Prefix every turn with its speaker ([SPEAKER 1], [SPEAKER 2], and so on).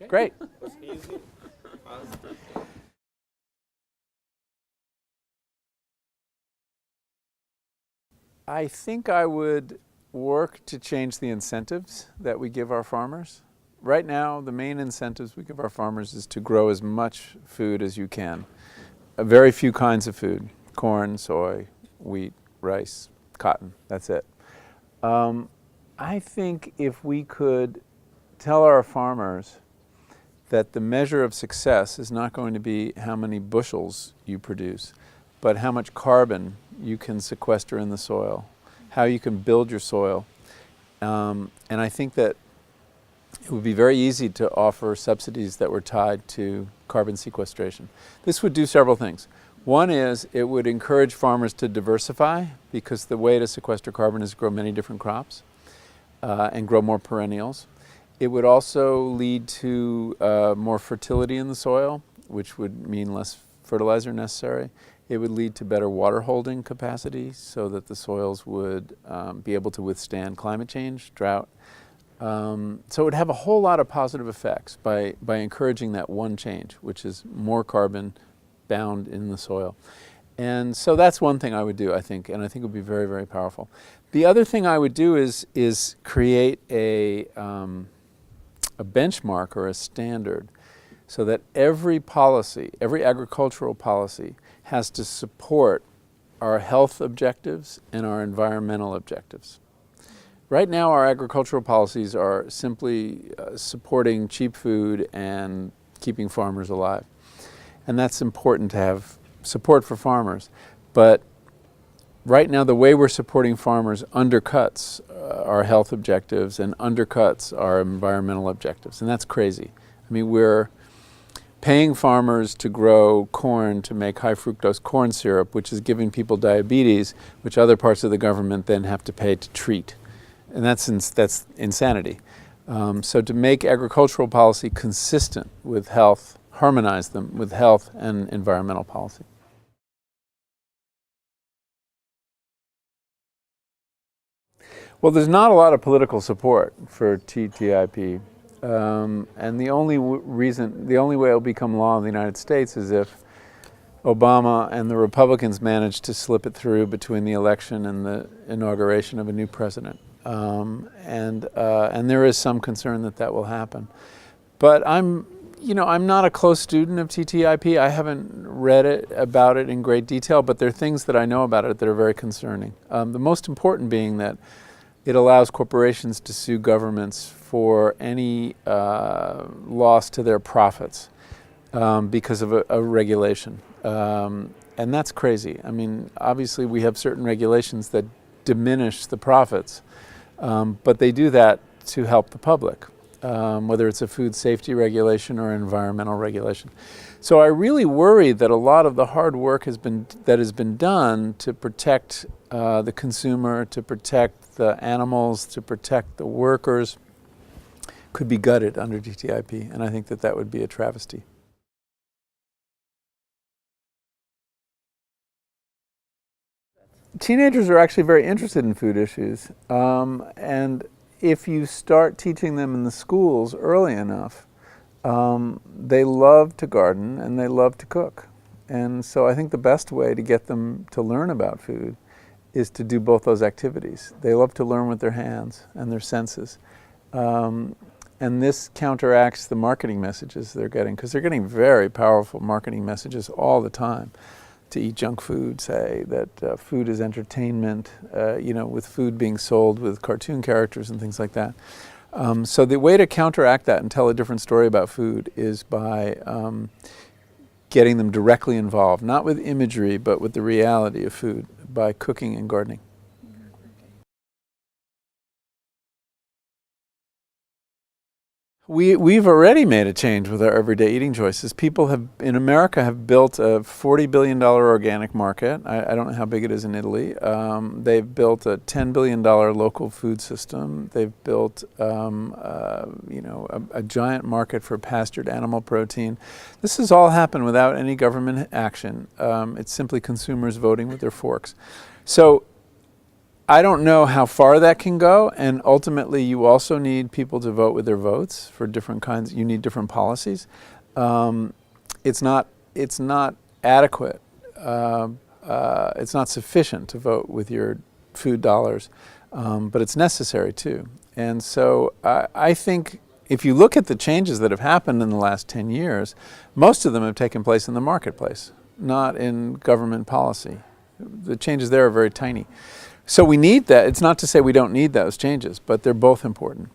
[SPEAKER 1] Okay.
[SPEAKER 2] Great.
[SPEAKER 1] Easy. Fast.
[SPEAKER 2] I think I would work to change the incentives that we give our farmers. Right now, the main incentives we give our farmers is to grow as much food as you can. Very few kinds of food: corn, soy, wheat, rice, cotton. That's it. I think if we could tell our farmers that the measure of success is not going to be how many bushels you produce, but how much carbon you can sequester in the soil, how you can build your soil. And I think that it would be very easy to offer subsidies that were tied to carbon sequestration. This would do several things. One is it would encourage farmers to diversify, because the way to sequester carbon is to grow many different crops and grow more perennials. It would also lead to more fertility in the soil, which would mean less fertilizer necessary. It would lead to better water holding capacity so that the soils would be able to withstand climate change, drought. So it would have a whole lot of positive effects by encouraging that one change, which is more carbon bound in the soil. And so that's one thing I would do, I think, and I think it would be very, very powerful. The other thing I would do is create a benchmark or a standard so that every policy, every agricultural policy, has to support our health objectives and our environmental objectives. Right now, our agricultural policies are simply supporting cheap food and keeping farmers alive. And that's important to have support for farmers. But right now, the way we're supporting farmers undercuts our health objectives and undercuts our environmental objectives. And that's crazy. I mean, we're paying farmers to grow corn to make high fructose corn syrup, which is giving people diabetes, which other parts of the government then have to pay to treat. And that's insanity. So to make agricultural policy consistent with health, harmonize them with health and environmental policy. Well, there's not a lot of political support for TTIP. And the only way it'll become law in the United States is if Obama and the Republicans manage to slip it through between the election and the inauguration of a new president. And there is some concern that that will happen. But I'm not a close student of TTIP. I haven't read about it in great detail, but there are things that I know about it that are very concerning. The most important being that it allows corporations to sue governments for any loss to their profits because of a regulation. And that's crazy. I mean, obviously we have certain regulations that diminish the profits, but they do that to help the public, whether it's a food safety regulation or environmental regulation. So I really worry that a lot of the hard work has been done to protect the consumer, to protect the animals, to protect the workers, could be gutted under TTIP, and I think that would be a travesty. Teenagers are actually very interested in food issues, and if you start teaching them in the schools early enough, they love to garden and they love to cook. And so I think the best way to get them to learn about food is to do both those activities. They love to learn with their hands and their senses. And this counteracts the marketing messages they're getting, because they're getting very powerful marketing messages all the time. To eat junk food, say, that food is entertainment, with food being sold with cartoon characters and things like that. So the way to counteract that and tell a different story about food is by getting them directly involved, not with imagery, but with the reality of food, by cooking and gardening. We've already made a change with our everyday eating choices. People in America have built a $40 billion organic market. I don't know how big it is in Italy. They've built a $10 billion local food system. They've built a giant market for pastured animal protein. This has all happened without any government action. It's simply consumers voting with their forks. So I don't know how far that can go, and ultimately you also need people to vote with their votes for different kinds. You need different policies. It's not adequate. It's not sufficient to vote with your food dollars, but it's necessary too. And so I think if you look at the changes that have happened in the last 10 years, most of them have taken place in the marketplace, not in government policy. The changes there are very tiny. So we need that. It's not to say we don't need those changes, but they're both important.